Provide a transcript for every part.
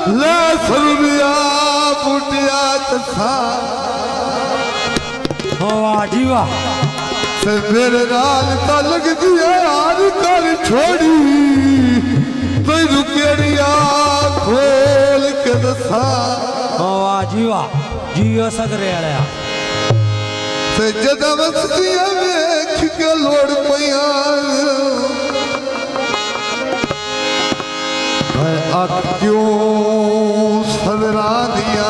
ले सरुलिया बुटिया तथा वाह जी वाह से मेरे नाल तलक दिया यार कर छोड़ी तो रुकेरिया खोल के दसा वाह जी वाह जियो सगरे आया से जदा वसतिया वेख के लोड़ पिया क्यों सदरा दिया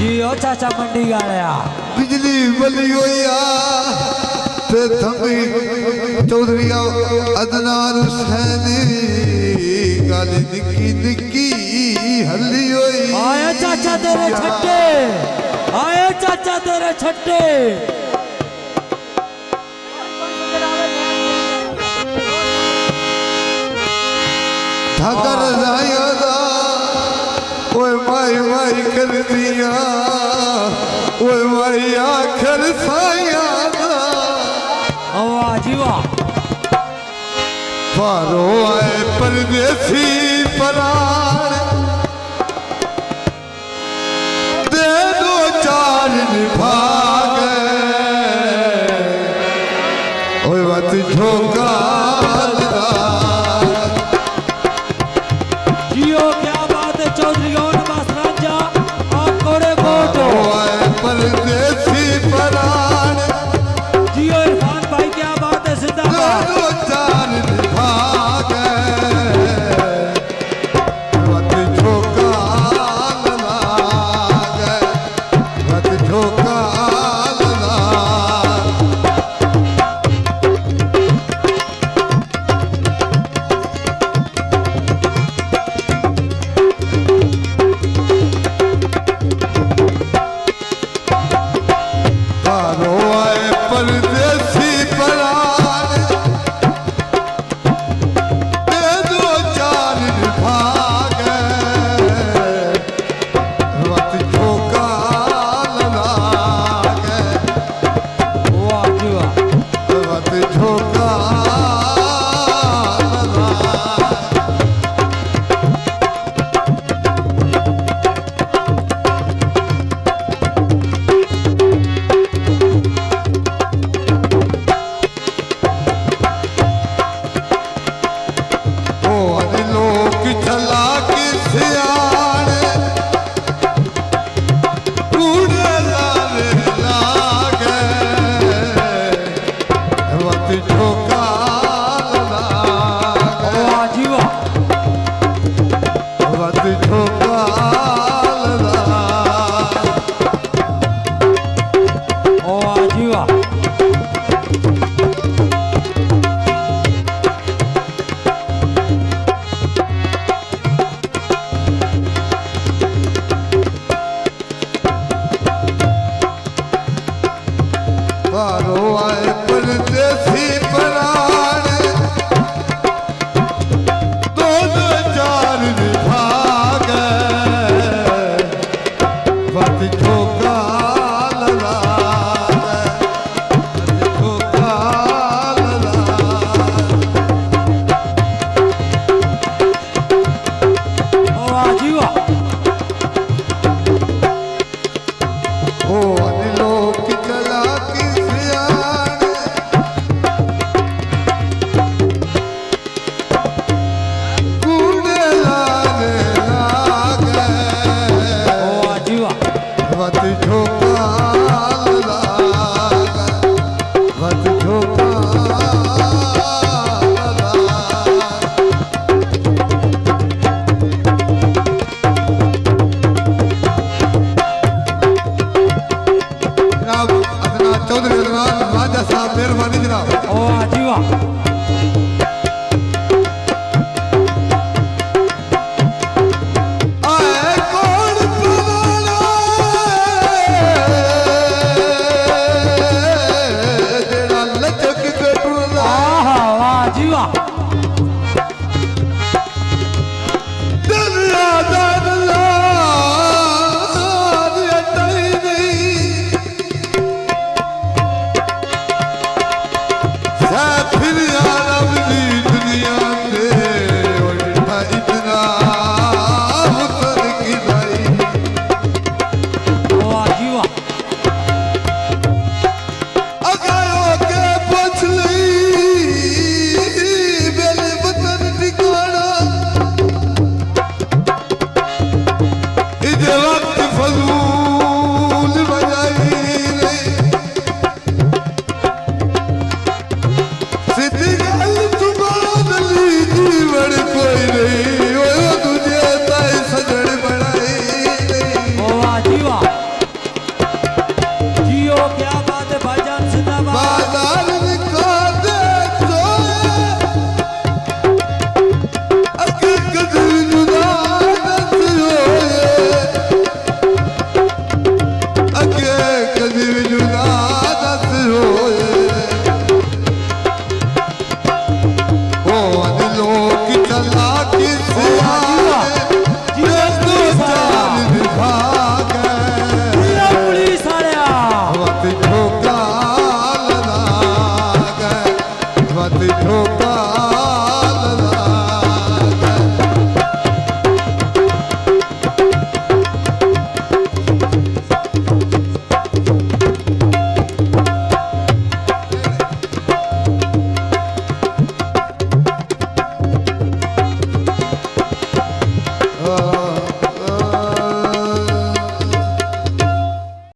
जियो चाचा मंडी गाया बिजली बली होया ते थमी चौधरी अदनान हुसैनी गाली निकी निकी हल्ली होई आया चाचा तेरे छट्टे आया चाचा तेरे छट्टे ठगर जाया ओए माई माई कर दिया ओए माई आखर साया वाह जी वाह पारो आए परदेसी परार दे दो चार निभाग ओए बात झोंका जियो क्या बात है चौधरी परदेसी परान जियो इरफान भाई क्या बात है जिंदाबाद चार भाग मत झोंका मत झोंका झोंका